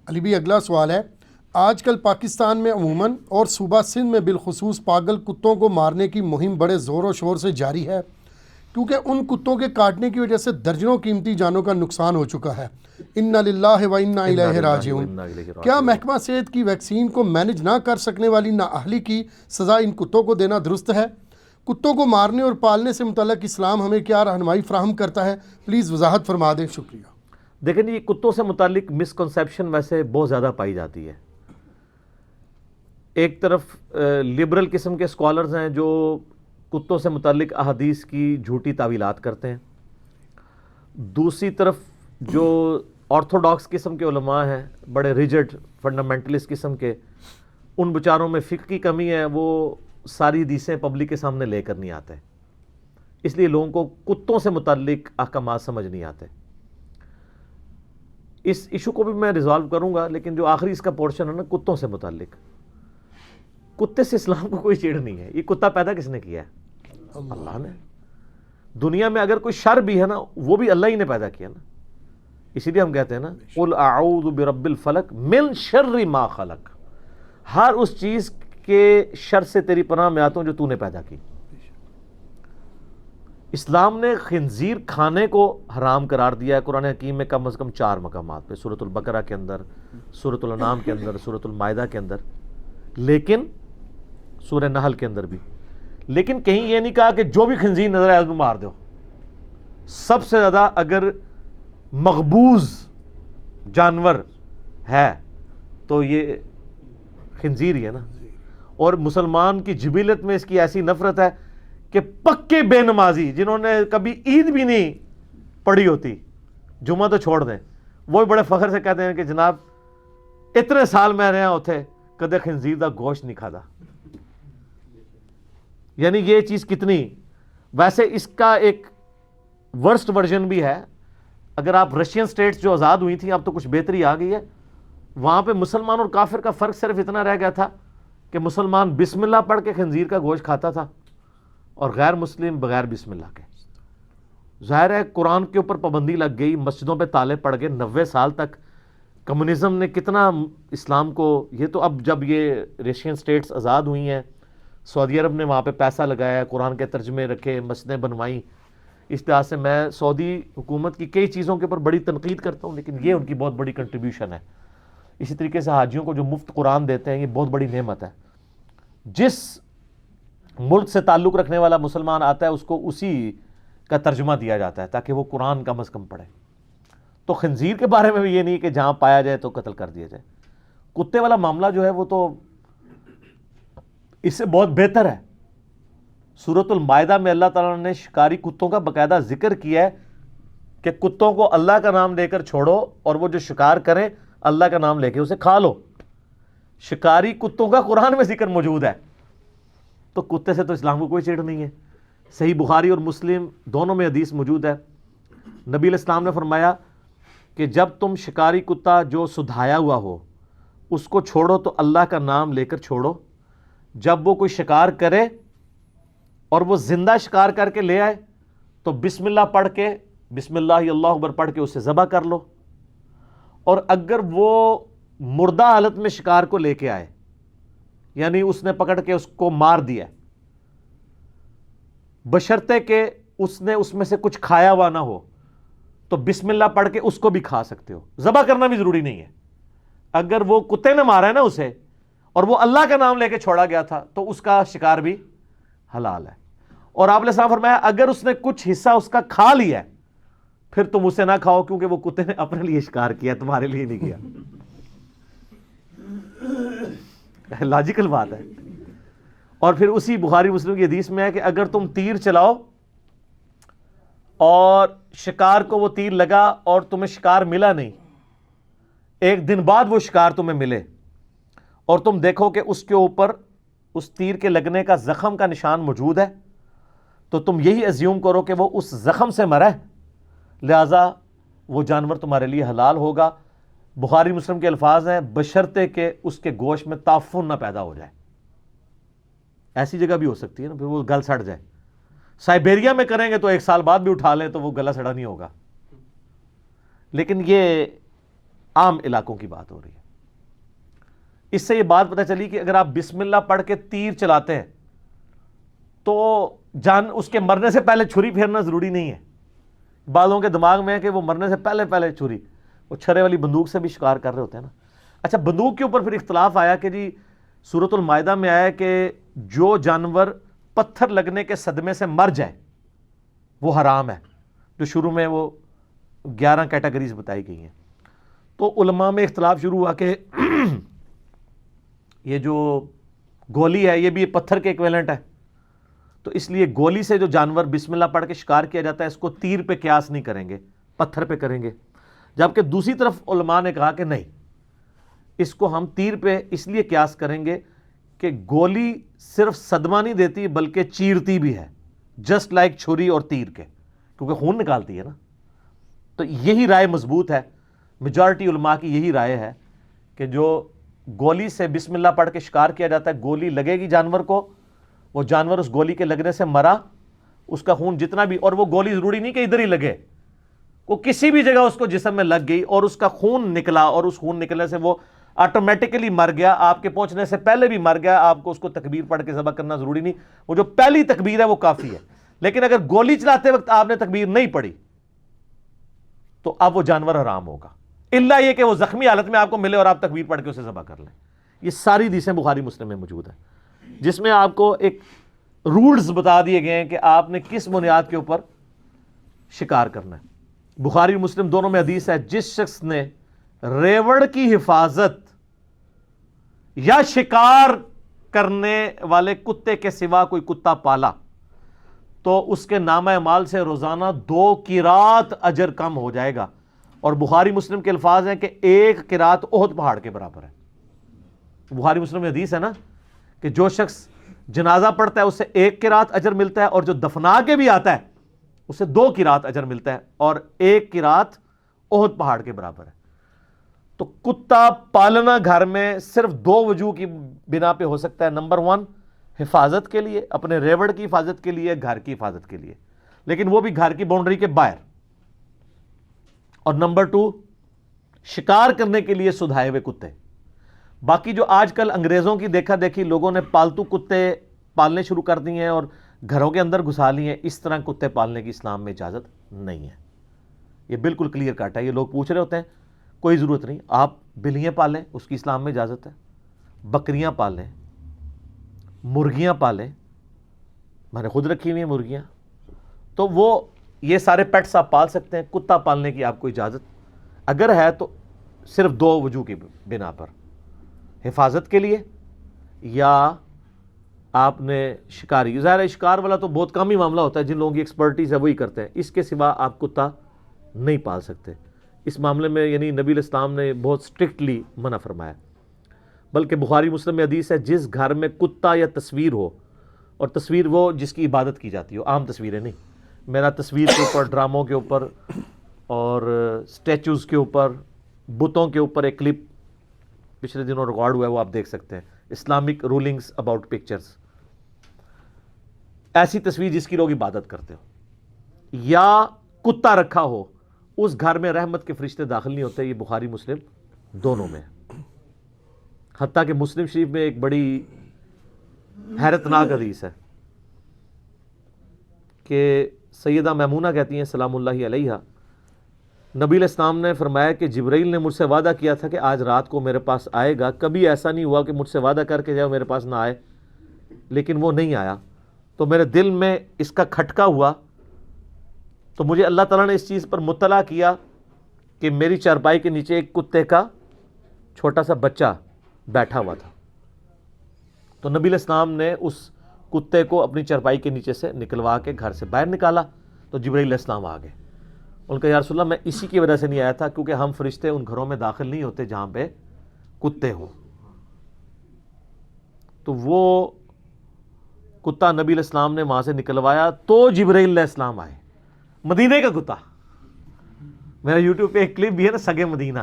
علی بھی اگلا سوال ہے، آج کل پاکستان میں عموماً اور صوبہ سندھ میں بالخصوص پاگل کتوں کو مارنے کی مہم بڑے زور و شور سے جاری ہے، کیونکہ ان کتوں کے کاٹنے کی وجہ سے درجنوں قیمتی جانوں کا نقصان ہو چکا ہے۔ انا للہ و انا الیہ راجعون۔ کیا محکمہ صحت کی ویکسین کو مینج نہ کر سکنے والی نااہلی کی سزا ان کتوں کو دینا درست ہے؟ کتوں کو مارنے اور پالنے سے متعلق اسلام ہمیں کیا رہنمائی فراہم کرتا ہے؟ پلیز وضاحت فرما دیں، شکریہ۔ دیکھیں یہ کتوں سے متعلق مسکنسیپشن ویسے بہت زیادہ پائی جاتی ہے۔ ایک طرف لبرل قسم کے اسکالرز ہیں جو کتوں سے متعلق احادیث کی جھوٹی تعویلات کرتے ہیں، دوسری طرف جو آرتھوڈاکس قسم کے علماء ہیں، بڑے ریجڈ فنڈامنٹلسٹ قسم کے، ان بچاروں میں فقہ کی کمی ہے، وہ ساری حدیثیں پبلک کے سامنے لے کر نہیں آتے، اس لیے لوگوں کو کتوں سے متعلق احکامات سمجھ نہیں آتے۔ اس ایشو کو بھی میں ریزالو کروں گا، لیکن جو آخری اس کا پورشن ہے نا کتوں سے متعلق، کتے سے اسلام کو کوئی چیڑ نہیں ہے۔ یہ کتا پیدا کس نے کیا ہے؟ اللہ نے۔ دنیا میں اگر کوئی شر بھی ہے نا وہ بھی اللہ ہی نے پیدا کیا نا، اسی لیے ہم کہتے ہیں نا قل اعوذ برب الفلق من شر ما خلق، ہر اس چیز کے شر سے تیری پناہ میں آتا ہوں جو تو نے پیدا کی۔ اسلام نے خنزیر کھانے کو حرام قرار دیا ہے قرآن حکیم میں کم از کم 4 مقامات پہ، سورۃ البقرہ کے اندر، سورۃ الانعام کے اندر، سورۃ المائدہ کے اندر، لیکن سورہ نحل کے اندر بھی، لیکن کہیں یہ نہیں کہا کہ جو بھی خنزیر نظر آئے اس کو مار دو۔ سب سے زیادہ اگر مقبوض جانور ہے تو یہ خنزیر ہی ہے نا، اور مسلمان کی جبلت میں اس کی ایسی نفرت ہے کہ پکے بے نمازی جنہوں نے کبھی عید بھی نہیں پڑھی ہوتی، جمعہ تو چھوڑ دیں، وہ بھی بڑے فخر سے کہتے ہیں کہ جناب اتنے سال میں رہا ہوتے کدے خنزیر دا گوشت نہیں کھادا۔ یعنی یہ چیز کتنی، ویسے اس کا ایک ورسٹ ورژن بھی ہے۔ اگر آپ رشین سٹیٹس جو آزاد ہوئی تھیں، اب تو کچھ بہتری آ گئی ہے، وہاں پہ مسلمان اور کافر کا فرق صرف اتنا رہ گیا تھا کہ مسلمان بسم اللہ پڑھ کے خنزیر کا گوشت کھاتا تھا اور غیر مسلم بغیر بسم اللہ کے۔ ظاہر ہے قرآن کے اوپر پابندی لگ گئی، مسجدوں پہ تالے پڑ گئے، 90 سال تک کمیونزم نے کتنا اسلام کو، یہ تو اب جب یہ رشین سٹیٹس آزاد ہوئی ہیں، سعودی عرب نے وہاں پہ پیسہ لگایا، قرآن کے ترجمے رکھے، مسجدیں بنوائیں، اس لحاظ سے میں سعودی حکومت کی کئی چیزوں کے اوپر بڑی تنقید کرتا ہوں، لیکن یہ ان کی بہت بڑی کنٹریبیوشن ہے۔ اسی طریقے سے حاجیوں کو جو مفت قرآن دیتے ہیں، یہ بہت بڑی نعمت ہے۔ جس ملک سے تعلق رکھنے والا مسلمان آتا ہے اس کو اسی کا ترجمہ دیا جاتا ہے تاکہ وہ قرآن کم از کم پڑھے۔ تو خنزیر کے بارے میں بھی یہ نہیں کہ جہاں پایا جائے تو قتل کر دیا جائے۔ کتے والا معاملہ جو ہے وہ تو اس سے بہت بہتر ہے۔ سورۃ المائدہ میں اللہ تعالیٰ نے شکاری کتوں کا باقاعدہ ذکر کیا ہے کہ کتوں کو اللہ کا نام لے کر چھوڑو اور وہ جو شکار کریں اللہ کا نام لے کے اسے کھا لو۔ شکاری کتوں کا قرآن میں ذکر موجود ہے، تو کتے سے تو اسلام کو کوئی چیڑ نہیں ہے۔ صحیح بخاری اور مسلم دونوں میں حدیث موجود ہے، نبی علیہ السلام نے فرمایا کہ جب تم شکاری کتا جو سدھایا ہوا ہو اس کو چھوڑو تو اللہ کا نام لے کر چھوڑو، جب وہ کوئی شکار کرے اور وہ زندہ شکار کر کے لے آئے تو بسم اللہ پڑھ کے، بسم اللہ اللہ اکبر پڑھ کے اسے ذبح کر لو، اور اگر وہ مردہ حالت میں شکار کو لے کے آئے، یعنی اس نے پکڑ کے اس کو مار دیا، بشرطے کہ اس نے اس میں سے کچھ کھایا ہوا نہ ہو، تو بسم اللہ پڑھ کے اس کو بھی کھا سکتے ہو، ذبح کرنا بھی ضروری نہیں ہے۔ اگر وہ کتے نے مارا ہے نا اسے اور وہ اللہ کا نام لے کے چھوڑا گیا تھا تو اس کا شکار بھی حلال ہے۔ اور آپ نے صاحب فرمایا اگر اس نے کچھ حصہ اس کا کھا لیا ہے پھر تم اسے نہ کھاؤ، کیونکہ وہ کتے نے اپنے لیے شکار کیا، تمہارے لیے نہیں کیا۔ لاجیکل بات ہے۔ اور پھر اسی بخاری مسلم کی حدیث میں ہے کہ اگر تم تیر چلاؤ اور شکار کو وہ تیر لگا اور تمہیں شکار ملا نہیں، ایک دن بعد وہ شکار تمہیں ملے اور تم دیکھو کہ اس کے اوپر اس تیر کے لگنے کا زخم کا نشان موجود ہے، تو تم یہی ازیوم کرو کہ وہ اس زخم سے مرا ہے، لہذا وہ جانور تمہارے لیے حلال ہوگا۔ بخاری مسلم کے الفاظ ہیں بشرطے کہ اس کے گوشت میں تعفن نہ پیدا ہو جائے۔ ایسی جگہ بھی ہو سکتی ہے نا، پھر وہ گل سڑ جائے۔ سائبیریا میں کریں گے تو 1 سال بعد بھی اٹھا لیں تو وہ گلا سڑا نہیں ہوگا، لیکن یہ عام علاقوں کی بات ہو رہی ہے۔ اس سے یہ بات پتہ چلی کہ اگر آپ بسم اللہ پڑھ کے تیر چلاتے ہیں تو اس کے مرنے سے پہلے چھری پھیرنا ضروری نہیں ہے۔ بعضوں کے دماغ میں ہے کہ وہ مرنے سے پہلے چھری، وہ چھرے والی بندوق سے بھی شکار کر رہے ہوتے ہیں نا۔ اچھا، بندوق کے اوپر پھر اختلاف آیا کہ جی سورۃ المائدہ میں آیا کہ جو جانور پتھر لگنے کے صدمے سے مر جائے وہ حرام ہے، جو شروع میں وہ 11 کیٹیگریز بتائی گئی ہیں۔ تو علماء میں اختلاف شروع ہوا کہ یہ جو گولی ہے یہ بھی پتھر کے ایکویلنٹ ہے، تو اس لیے گولی سے جو جانور بسم اللہ پڑھ کے شکار کیا جاتا ہے اس کو تیر پہ قیاس نہیں کریں گے، پتھر پہ کریں گے۔ جبکہ دوسری طرف علماء نے کہا کہ نہیں، اس کو ہم تیر پہ اس لیے قیاس کریں گے کہ گولی صرف صدمہ نہیں دیتی بلکہ چیرتی بھی ہے، جسٹ لائک چھری اور تیر کے، کیونکہ خون نکالتی ہے نا۔ تو یہی رائے مضبوط ہے، میجارٹی علماء کی یہی رائے ہے کہ جو گولی سے بسم اللہ پڑھ کے شکار کیا جاتا ہے، گولی لگے گی جانور کو، وہ جانور اس گولی کے لگنے سے مرا، اس کا خون جتنا بھی، اور وہ گولی ضروری نہیں کہ ادھر ہی لگے، وہ کسی بھی جگہ اس کو جسم میں لگ گئی اور اس کا خون نکلا، اور اس خون نکلنے سے وہ آٹومیٹکلی مر گیا، آپ کے پہنچنے سے پہلے بھی مر گیا، آپ کو اس کو تکبیر پڑھ کے ذبح کرنا ضروری نہیں، وہ جو پہلی تکبیر ہے وہ کافی ہے۔ لیکن اگر گولی چلاتے وقت آپ نے تکبیر نہیں پڑھی تو اب وہ جانور حرام ہوگا، الا یہ کہ وہ زخمی حالت میں آپ کو ملے اور آپ تکبیر پڑھ کے اسے ذبح کر لیں۔ یہ ساری حدیثیں بخاری مسلم میں موجود ہیں، جس میں آپ کو ایک رولز بتا دیے گئے ہیں کہ آپ نے کس بنیاد کے اوپر شکار کرنا ہے۔ بخاری مسلم دونوں میں حدیث ہے، جس شخص نے ریوڑ کی حفاظت یا شکار کرنے والے کتے کے سوا کوئی کتا پالا تو اس کے نامہ اعمال سے روزانہ 2 قرات اجر کم ہو جائے گا، اور بخاری مسلم کے الفاظ ہیں کہ 1 قرات احد پہاڑ کے برابر ہے۔ بخاری مسلم میں حدیث ہے نا کہ جو شخص جنازہ پڑھتا ہے اسے 1 قرات اجر ملتا ہے، اور جو دفنا کے بھی آتا ہے اسے 2 قرات اجر ملتا ہے، اور 1 قرات احد پہاڑ کے برابر ہے۔ تو کتا پالنا گھر میں صرف 2 وجوہ کی بنا پہ ہو سکتا ہے۔ نمبر 1 حفاظت کے لیے، اپنے ریوڑ کی حفاظت کے لیے، گھر کی حفاظت کے لیے، لیکن وہ بھی گھر کی باؤنڈری کے باہر، اور نمبر 2 شکار کرنے کے لیے سدھائے ہوئے کتے۔ باقی جو آج کل انگریزوں کی دیکھا دیکھی لوگوں نے پالتو کتے پالنے شروع کر دیے ہیں اور گھروں کے اندر گھسا لیے ہیں، اس طرح کتے پالنے کی اسلام میں اجازت نہیں ہے۔ یہ بالکل کلیئر کٹ ہے۔ یہ لوگ پوچھ رہے ہوتے ہیں، کوئی ضرورت نہیں، آپ بلیاں پالیں، اس کی اسلام میں اجازت ہے، بکریاں پالیں، مرغیاں پالیں، میں نے خود رکھی ہوئی ہیں مرغیاں، تو وہ یہ سارے پیٹس آپ پال سکتے ہیں۔ کتا پالنے کی آپ کو اجازت اگر ہے تو صرف 2 وجوہ کی بنا پر، حفاظت کے لیے یا آپ نے شکاری۔ ظاہر ہے شکار والا تو بہت کم ہی معاملہ ہوتا ہے، جن لوگوں کی ایکسپرٹیز ہے وہی کرتے ہیں، اس کے سوا آپ کتا نہیں پال سکتے۔ اس معاملے میں یعنی نبی علیہ السلام نے بہت سٹرکٹلی منع فرمایا۔ بلکہ بخاری مسلم میں حدیث ہے، جس گھر میں کتا یا تصویر ہو، اور تصویر وہ جس کی عبادت کی جاتی ہو، عام تصویریں نہیں، میرا تصویر کے اوپر، ڈراموں کے اوپر اور سٹیچوز کے اوپر، بتوں کے اوپر ایک کلپ پچھلے دنوں ریکارڈ ہوا ہے، وہ آپ دیکھ سکتے ہیں، اسلامک رولنگز اباؤٹ پکچرز۔ ایسی تصویر جس کی لوگ عبادت کرتے ہو، یا کتا رکھا ہو، اس گھر میں رحمت کے فرشتے داخل نہیں ہوتے۔ یہ بخاری مسلم دونوں میں ہے۔ حتیٰ کہ مسلم شریف میں ایک بڑی حیرت ناک حدیث ہے کہ سیدہ میمونہ کہتی ہیں سلام اللہ علیہ، نبی علیہ السلام نے فرمایا کہ جبرائیل نے مجھ سے وعدہ کیا تھا کہ آج رات کو میرے پاس آئے گا، کبھی ایسا نہیں ہوا کہ مجھ سے وعدہ کر کے جائے میرے پاس نہ آئے، لیکن وہ نہیں آیا، تو میرے دل میں اس کا کھٹکا ہوا، تو مجھے اللہ تعالیٰ نے اس چیز پر مطلع کیا کہ میری چارپائی کے نیچے ایک کتے کا چھوٹا سا بچہ بیٹھا ہوا تھا۔ تو نبی علیہ السلام نے اس کتے کو اپنی چارپائی کے نیچے سے نکلوا کے گھر سے باہر نکالا، تو جبرائیل علیہ السلام آ گئے۔ ان کا یا رسول اللہ میں اسی کی وجہ سے نہیں آیا تھا کیونکہ ہم فرشتے ان گھروں میں داخل نہیں ہوتے جہاں پہ کتے ہوں۔ تو وہ کتا نبی علیہ السلام نے وہاں سے نکلوایا تو جبرائیل علیہ السلام آئے، مدینے کا کتا۔ میرا یوٹیوب پہ ایک کلپ بھی ہے نا، سگے مدینہ،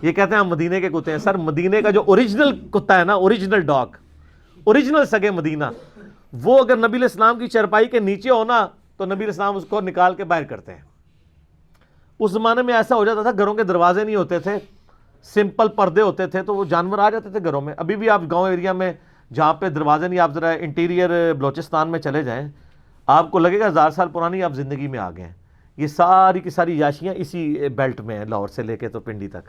یہ کہتے ہیں ہم مدینے کے کتے ہیں۔ سر مدینے کا جو اوریجنل کتا ہے نا، اوریجنل ڈاگ، اوریجنل سگے مدینہ، وہ اگر نبی علیہ السلام کی چرپائی کے نیچے ہو نا تو نبی علیہ السلام اس کو نکال کے باہر کرتے ہیں۔ اس زمانے میں ایسا ہو جاتا تھا، گھروں کے دروازے نہیں ہوتے تھے سمپل پردے ہوتے تھے تو وہ جانور آ جاتے تھے گھروں میں. ابھی بھی آپ گاؤں ایریا میں جہاں پہ دروازے نہیں, آپ ذرا انٹیریئر بلوچستان میں چلے جائیں, آپ کو لگے گا 1000 سال پرانی آپ زندگی میں آ گئے ہیں. یہ ساری کی ساری یاشیاں اسی بیلٹ میں ہیں, لاہور سے لے کے تو پنڈی تک.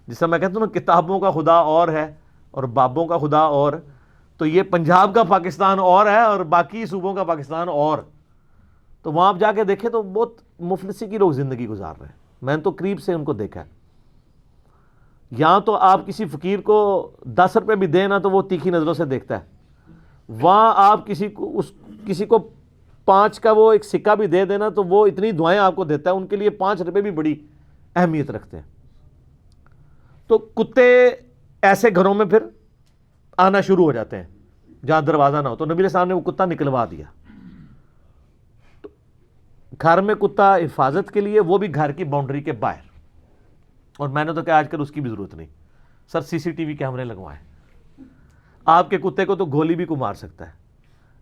جس سے میں کہتا ہوں نا کتابوں کا خدا اور ہے اور بابوں کا خدا اور, تو یہ پنجاب کا پاکستان اور ہے اور باقی صوبوں کا پاکستان اور. تو وہاں آپ جا کے دیکھیں تو بہت مفلسی کی لوگ زندگی گزار رہے ہیں. میں نے تو قریب سے ان کو دیکھا ہے. یہاں تو آپ کسی فقیر کو 10 روپے بھی دیں نا تو وہ تیکھی نظروں سے دیکھتا ہے. وہاں آپ کسی کو 5 کا وہ ایک سکہ بھی دے دینا تو وہ اتنی دعائیں آپ کو دیتا ہے, ان کے لیے 5 روپے بھی بڑی اہمیت رکھتے ہیں. تو کتے ایسے گھروں میں پھر آنا شروع ہو جاتے ہیں جہاں دروازہ نہ ہو. تو نبی علیہ السلام نے وہ کتا نکلوا دیا. تو گھر میں کتا حفاظت کے لیے, وہ بھی گھر کی باؤنڈری کے باہر. اور میں نے تو کہا آج کل اس کی بھی ضرورت نہیں سر, CCTV کیمرے لگوائیں. آپ کے کتے کو تو گولی بھی کو مار سکتا ہے,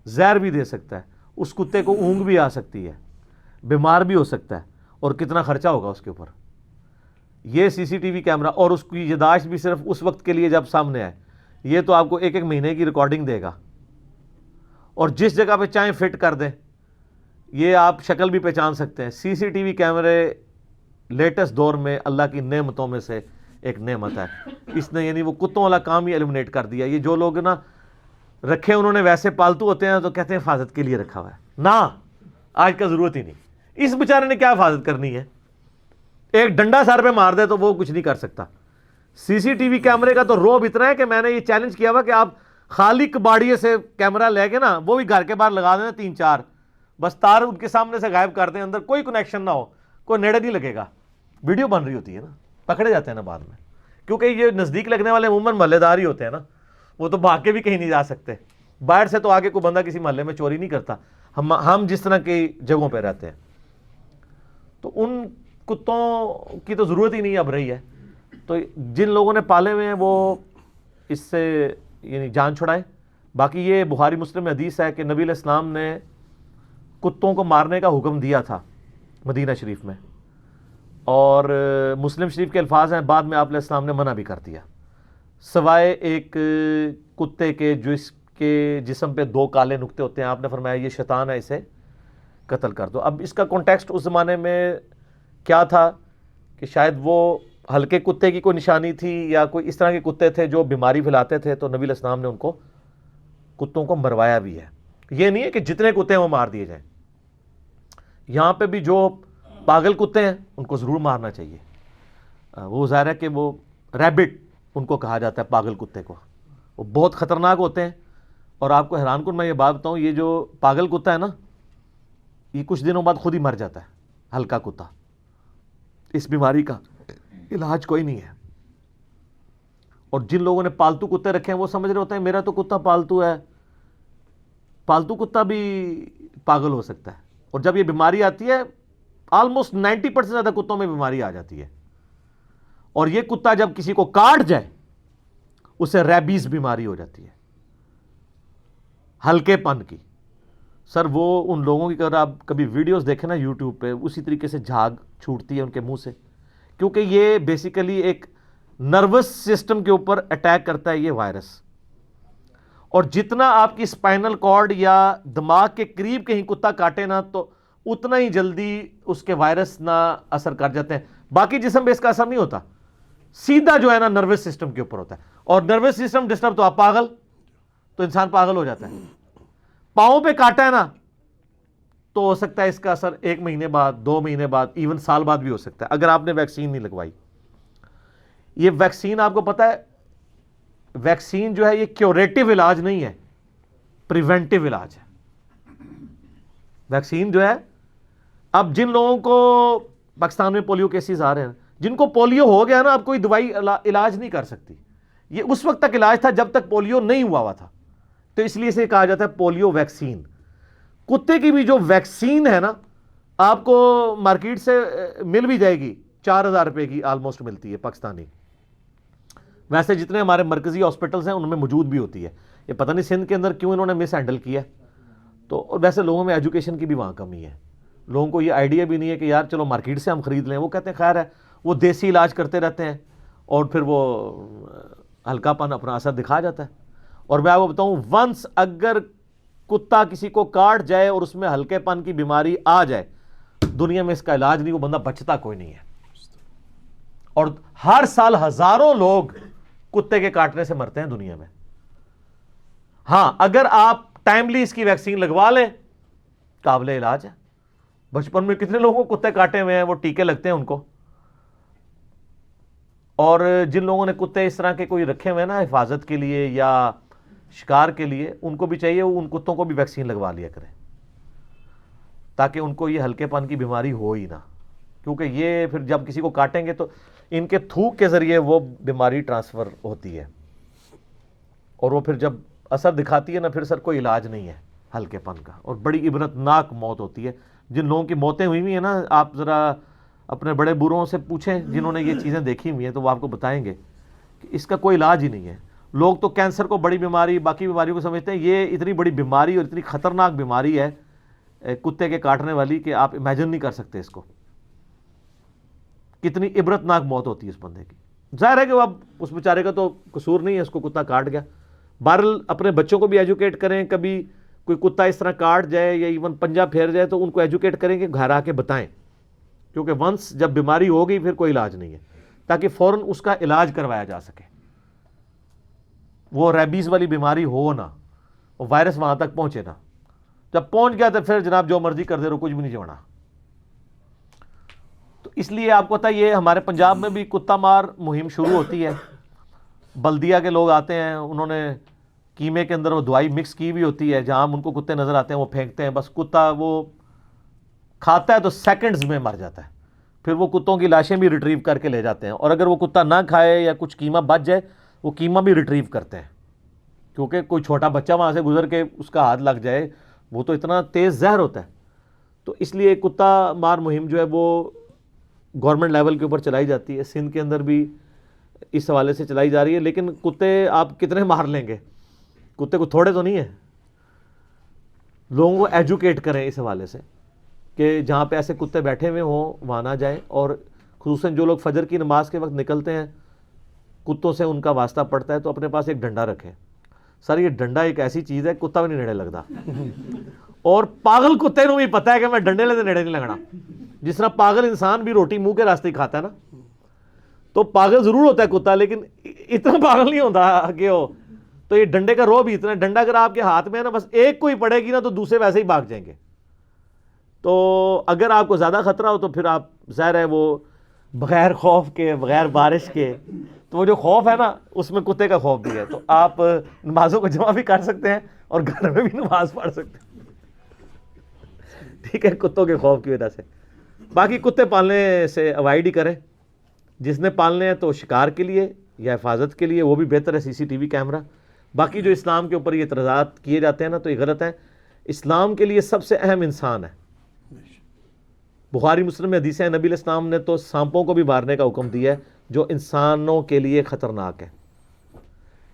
زہر بھی دے سکتا ہے, اس کتے کو اونگ بھی آ سکتی ہے, بیمار بھی ہو سکتا ہے, اور کتنا خرچہ ہوگا اس کے اوپر. یہ CCTV کیمرہ, اور اس کی یاداشت بھی صرف اس وقت کے لیے جب سامنے آئے. یہ تو آپ کو 1 مہینے کی ریکارڈنگ دے گا, اور جس جگہ پہ چاہیں فٹ کر دیں. یہ آپ شکل بھی پہچان سکتے ہیں. CCTV کیمرے لیٹسٹ دور میں اللہ کی نعمتوں میں سے ایک نعمت ہے. اس نے یعنی وہ کتوں والا کام ہی ایلیمنیٹ کر دیا. یہ جو لوگ نا رکھے انہوں نے ویسے پالتو ہوتے ہیں تو کہتے ہیں حفاظت کے لیے رکھا ہوا ہے. نہ, آج کا ضرورت ہی نہیں. اس بیچارے نے کیا حفاظت کرنی ہے؟ ایک ڈنڈا سر پہ مار دے تو وہ کچھ نہیں کر سکتا. CCTV کیمرے کا تو روب اتنا ہے کہ میں نے یہ چیلنج کیا ہوا کہ آپ خالی کباڑیے سے کیمرہ لے کے نا, وہ بھی گھر کے باہر لگا دینا 3-4, بس تار ان کے سامنے سے غائب کر دیں, اندر کوئی کنیکشن نہ ہو, کوئی نیڑے نہیں لگے گا. ویڈیو بن رہی ہوتی ہے نا, پکڑے جاتے ہیں نا بعد میں, کیونکہ یہ نزدیک لگنے والے عموماً محلے دار ہی ہوتے ہیں نا, وہ تو بھاگ کے بھی کہیں نہیں جا سکتے. باہر سے تو آگے کوئی بندہ کسی محلے میں چوری نہیں کرتا, ہم جس طرح کی جگہوں پہ رہتے ہیں. تو ان کتوں کی تو ضرورت ہی نہیں اب رہی ہے. تو جن لوگوں نے پالے ہوئے ہیں وہ اس سے یعنی جان چھڑائیں. باقی یہ بخاری مسلم میں حدیث ہے کہ نبی علیہ السلام نے کتوں کو مارنے کا حکم دیا تھا مدینہ شریف میں, اور مسلم شریف کے الفاظ ہیں, بعد میں آپ علیہ السلام نے منع بھی کر دیا, سوائے ایک کتے کے جو اس کے جسم پہ 2 کالے نقطے ہوتے ہیں. آپ نے فرمایا یہ شیطان ہے, اسے قتل کر دو. اب اس کا کانٹیکسٹ اس زمانے میں کیا تھا کہ شاید وہ ہلکے کتے کی کوئی نشانی تھی یا کوئی اس طرح کے کتے تھے جو بیماری پھیلاتے تھے, تو نبی علیہ السلام نے ان کو کتوں کو مروایا بھی ہے. یہ نہیں ہے کہ جتنے کتے ہیں وہ مار دیے جائیں. یہاں پہ بھی جو پاگل کتے ہیں ان کو ضرور مارنا چاہیے. وہ ظاہر ہے کہ وہ ریبٹ ان کو کہا جاتا ہے, پاگل کتے کو. وہ بہت خطرناک ہوتے ہیں. اور آپ کو حیران کن میں یہ بات بتاؤں, یہ جو پاگل کتا ہے نا, یہ کچھ دنوں بعد خود ہی مر جاتا ہے, ہلکا کتا. اس بیماری کا علاج کوئی نہیں ہے. اور جن لوگوں نے پالتو کتے رکھے ہیں وہ سمجھ رہے ہوتے ہیں میرا تو کتا پالتو ہے. پالتو کتا بھی پاگل ہو سکتا ہے. اور جب یہ بیماری آتی ہے, آلموسٹ 90% زیادہ کتوں میں بیماری آ جاتی ہے. اور یہ کتا جب کسی کو کاٹ جائے اسے ریبیز بیماری ہو جاتی ہے, ہلکے پن کی. سر وہ ان لوگوں کی اگر آپ کبھی ویڈیوز دیکھیں نا یوٹیوب پہ, اسی طریقے سے جھاگ چھوٹتی ہے ان کے منہ سے, کیونکہ یہ بیسیکلی ایک نروس سسٹم کے اوپر اٹیک کرتا ہے یہ وائرس. اور جتنا آپ کی اسپائنل کارڈ یا دماغ کے قریب کہیں کتا کاٹے نا تو اتنا ہی جلدی اس کے وائرس نہ اثر کر جاتے ہیں. باقی جسم پہ اس کا اثر نہیں ہوتا, سیدھا جو ہے نا نروس سسٹم کے اوپر ہوتا ہے. اور نروس سسٹم ڈسٹرب تو آپ پاگل, تو انسان پاگل ہو جاتا ہے. پاؤں پہ کاٹا ہے نا تو ہو سکتا ہے اس کا اثر 1 مہینے بعد, 2 مہینے بعد, ایون سال بعد بھی ہو سکتا ہے, اگر آپ نے ویکسین نہیں لگوائی. یہ ویکسین آپ کو پتا ہے, ویکسین جو ہے یہ کیوریٹو علاج نہیں ہے, پریونٹیو علاج ہے. ویکسین جو ہے, اب جن لوگوں کو پاکستان میں پولیو کیسز آ رہے ہیں, جن کو پولیو ہو گیا نا, اب کوئی دوائی علاج نہیں کر سکتی. یہ اس وقت تک علاج تھا جب تک پولیو نہیں ہوا تھا, تو اس لیے اسے کہا جاتا ہے پولیو ویکسین. کتے کی بھی جو ویکسین ہے نا, آپ کو مارکیٹ سے مل بھی جائے گی, 4000 روپے کی آلموسٹ ملتی ہے پاکستانی. ویسے جتنے ہمارے مرکزی ہاسپٹلس ہیں ان میں موجود بھی ہوتی ہے. یہ پتہ نہیں سندھ کے اندر کیوں انہوں نے مس ہینڈل کیا. تو اور ویسے لوگوں میں ایجوکیشن کی بھی وہاں کمی ہے. لوگوں کو یہ آئیڈیا بھی نہیں ہے کہ یار چلو مارکیٹ سے ہم خرید لیں. وہ کہتے ہیں خیر ہے, وہ دیسی علاج کرتے رہتے ہیں. اور پھر وہ ہلکا پن اپنا اثر دکھا جاتا ہے. اور میں آپ کو بتاؤں ونس اگر کتا کسی کو کاٹ جائے اور اس میں ہلکے پن کی بیماری آ جائے, دنیا میں اس کا علاج نہیں, وہ بندہ بچتا کوئی نہیں ہے. اور ہر سال ہزاروں لوگ کتے کے کاٹنے سے مرتے ہیں دنیا میں. ہاں اگر آپ ٹائملی اس کی ویکسین لگوا لیں قابل علاج ہے. بچپن میں کتنے لوگوں کو کتے کاٹے ہوئے ہیں, وہ ٹیکے لگتے ہیں ان کو. اور جن لوگوں نے کتے اس طرح کے کوئی رکھے ہوئے ہیں نا حفاظت کے لیے یا شکار کے لیے, ان کو بھی چاہیے ان کتوں کو بھی ویکسین لگوا لیا کریں تاکہ ان کو یہ ہلکے پن کی بیماری ہو ہی نہ. کیونکہ یہ پھر جب کسی کو کاٹیں گے تو ان کے تھوک کے ذریعے وہ بیماری ٹرانسفر ہوتی ہے, اور وہ پھر جب اثر دکھاتی ہے نا پھر سر کوئی علاج نہیں ہے ہلکے پن کا, اور بڑی عبرت ناک موت ہوتی ہے. جن لوگوں کی موتیں ہوئی ہوئی ہیں نا, آپ ذرا اپنے بڑے بوڑھوں سے پوچھیں جنہوں نے یہ چیزیں دیکھی ہوئی ہیں, تو وہ آپ کو بتائیں گے کہ اس کا کوئی علاج ہی نہیں ہے. لوگ تو کینسر کو بڑی بیماری, باقی بیماریوں کو سمجھتے ہیں, یہ اتنی بڑی بیماری اور اتنی خطرناک بیماری ہے کتے کے کاٹنے والی کہ آپ امیجن نہیں کر سکتے اس کو. کتنی عبرت ناک موت ہوتی ہے اس بندے کی. ظاہر ہے کہ وہ اب اس بیچارے کا تو قصور نہیں ہے, اس کو کتا کاٹ گیا. بہرحال اپنے بچوں کو بھی ایجوکیٹ کریں, کبھی کوئی کتا اس طرح کاٹ جائے یا ایون پنجہ پھیر جائے تو ان کو ایجوکیٹ کریں کہ گھر آ کے بتائیں, کیونکہ ونس جب بیماری ہو گئی پھر کوئی علاج نہیں ہے, تاکہ فوراً اس کا علاج کروایا جا سکے. وہ ریبیز والی بیماری ہو نہ, وہ وائرس وہاں تک پہنچے نہ. جب پہنچ گیا تو پھر جناب جو مرضی کر دے رہو, کچھ بھی نہیں جوڑنا. تو اس لیے آپ کو پتا یہ ہمارے پنجاب میں بھی کتا مار مہم شروع ہوتی ہے. بلدیہ کے لوگ آتے ہیں, انہوں نے کیمے کے اندر وہ دوائی مکس کی بھی ہوتی ہے, جہاں ان کو کتے نظر آتے ہیں وہ پھینکتے ہیں. بس کتا وہ کھاتا ہے تو سیکنڈز میں مر جاتا ہے. پھر وہ کتوں کی لاشیں بھی ریٹریو کر کے لے جاتے ہیں, اور اگر وہ کتا نہ کھائے یا کچھ قیمہ بچ جائے وہ قیمہ بھی ریٹریو کرتے ہیں, کیونکہ کوئی چھوٹا بچہ وہاں سے گزر کے اس کا ہاتھ لگ جائے وہ تو اتنا تیز زہر ہوتا ہے. تو اس لیے کتا مار مہم جو ہے وہ گورنمنٹ لیول کے اوپر چلائی جاتی ہے. سندھ کے اندر بھی اس حوالے سے چلائی جا رہی ہے. لیکن کتے آپ کتنے مار لیں گے, کتے کو تھوڑے تو نہیں ہیں. لوگوں کو ایجوکیٹ کریں اس حوالے سے کہ جہاں پہ ایسے کتے بیٹھے ہوئے ہوں وہاں نہ جائیں. اور خصوصاً جو لوگ فجر کی نماز کے وقت نکلتے ہیں, کتوں سے ان کا واسطہ پڑتا ہے, تو اپنے پاس ایک ڈنڈا رکھیں. سر یہ ڈنڈا ایک ایسی چیز ہے کتا بھی نہیں نیڑے لگتا, اور پاگل کتے کو بھی پتا ہے کہ میں ڈنڈے لے نیڑے نہیں لگنا. جس طرح پاگل انسان بھی روٹی منہ کے راستے ہی کھاتا ہے نا, تو پاگل ضرور ہوتا ہے کتا, لیکن اتنا پاگل نہیں ہوتا کہ وہ. تو یہ ڈنڈے کا رو بھی اتنا, ڈنڈا اگر آپ کے ہاتھ میں ہے نا, بس ایک کو ہی پڑے گی نا تو دوسرے ویسے ہی بھاگ جائیں گے. تو اگر آپ کو زیادہ خطرہ ہو تو پھر آپ ظاہر ہے وہ بغیر خوف کے, بغیر بارش کے, تو وہ جو خوف ہے نا اس میں کتے کا خوف بھی ہے. تو آپ نمازوں کو جمع بھی کر سکتے ہیں اور گھر میں بھی نماز پڑھ سکتے ہیں, ٹھیک ہے, کتوں کے خوف کی وجہ سے. باقی کتے پالنے سے اوائڈ ہی کریں. جس نے پالنے ہیں تو شکار کے لیے یا حفاظت کے لیے, وہ بھی بہتر ہے CCTV کیمرہ. باقی جو اسلام کے اوپر یہ اعتراضات کیے جاتے ہیں نا, تو یہ غلط ہیں. اسلام کے لیے سب سے اہم انسان ہے. بخاری مسلم میں حدیث ہے, نبی علیہ السلام نے تو سانپوں کو بھی مارنے کا حکم دیا ہے جو انسانوں کے لیے خطرناک ہے.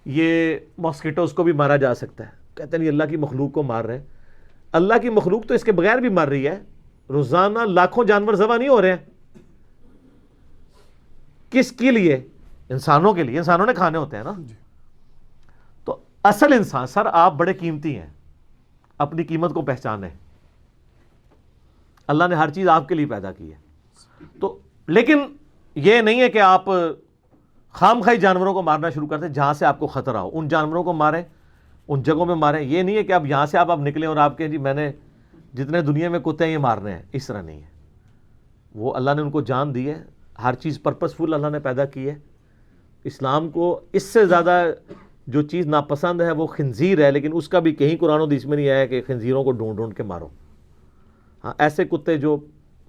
یہ ماسکیٹوز کو بھی مارا جا سکتا ہے. کہتے ہیں یہ اللہ کی مخلوق کو مار رہے ہیں. اللہ کی مخلوق تو اس کے بغیر بھی مر رہی ہے. روزانہ لاکھوں جانور ذبح نہیں ہو رہے ہیں. کس کے لیے؟ انسانوں کے لیے. انسانوں نے کھانے ہوتے ہیں نا. تو اصل انسان, سر آپ بڑے قیمتی ہیں, اپنی قیمت کو پہچانیں. اللہ نے ہر چیز آپ کے لیے پیدا کی ہے. تو لیکن یہ نہیں ہے کہ آپ خام خواہی جانوروں کو مارنا شروع کرتے جہاں سے آپ کو خطرہ ہو. ان جانوروں کو ماریں, ان جگہوں میں ماریں. یہ نہیں ہے کہ اب یہاں سے آپ نکلیں اور آپ کہیں جی میں نے جتنے دنیا میں کتے ہیں یہ مارنے ہیں. اس طرح نہیں ہے. وہ اللہ نے ان کو جان دی ہے. ہر چیز پرپسفل اللہ نے پیدا کی ہے. اسلام کو اس سے زیادہ جو چیز ناپسند ہے وہ خنزیر ہے, لیکن اس کا بھی کہیں قرآن و حدیث میں نہیں آیا کہ خنزیروں کو ڈھونڈ ڈھونڈ کے مارو. ہاں ایسے کتے جو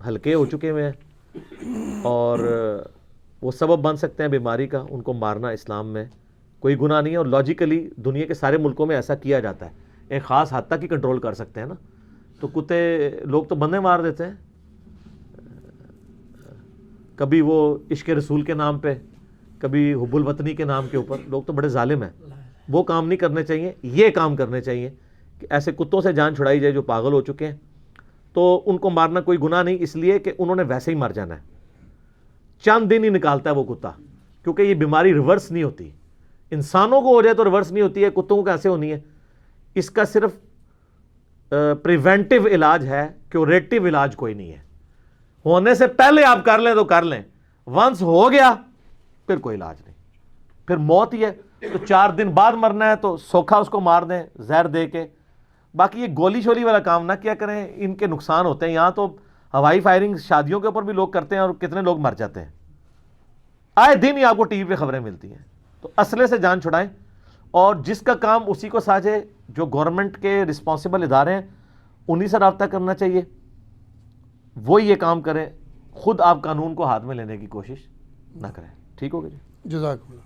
ہلکے ہو چکے ہوئے ہیں اور وہ سبب بن سکتے ہیں بیماری کا, ان کو مارنا اسلام میں کوئی گناہ نہیں ہے. اور لاجیکلی دنیا کے سارے ملکوں میں ایسا کیا جاتا ہے. ایک خاص حد تک ہی کنٹرول کر سکتے ہیں نا. تو کتے لوگ تو بندے مار دیتے ہیں, کبھی وہ عشق رسول کے نام پہ, کبھی حب الوطنی کے نام کے اوپر. لوگ تو بڑے ظالم ہیں. وہ کام نہیں کرنے چاہیے. یہ کام کرنے چاہیے کہ ایسے کتوں سے جان چھڑائی جائے جو پاگل ہو چکے ہیں. تو ان کو مارنا کوئی گناہ نہیں, اس لیے کہ انہوں نے ویسے ہی مر جانا ہے. چند دن ہی نکالتا ہے وہ کتا, کیونکہ یہ بیماری ریورس نہیں ہوتی. انسانوں کو ہو جائے تو ریورس نہیں ہوتی ہے, کتوں کو کیسے ہونی ہے؟ اس کا صرف پریونٹیو علاج ہے, کیوریٹیو علاج کوئی نہیں ہے. ہونے سے پہلے آپ کر لیں تو کر لیں, ونس ہو گیا پھر کوئی علاج نہیں, پھر موت ہی ہے. تو 4 دن بعد مرنا ہے تو سوکھا اس کو مار دیں زہر دے کے. باقی یہ گولی شولی والا کام نہ کیا کریں, ان کے نقصان ہوتے ہیں. یہاں تو ہوائی فائرنگ شادیوں کے اوپر بھی لوگ کرتے ہیں اور کتنے لوگ مر جاتے ہیں. آئے دن ہی آپ کو ٹی وی پہ خبریں ملتی ہیں. تو اسلحے سے جان چھڑائیں, اور جس کا کام اسی کو ساجے, جو گورنمنٹ کے رسپانسبل ادارے ہیں انہی سے رابطہ کرنا چاہیے, وہ یہ کام کریں. خود آپ قانون کو ہاتھ میں لینے کی کوشش نہ کریں. ٹھیک ہوگا جی. جزاک اللہ.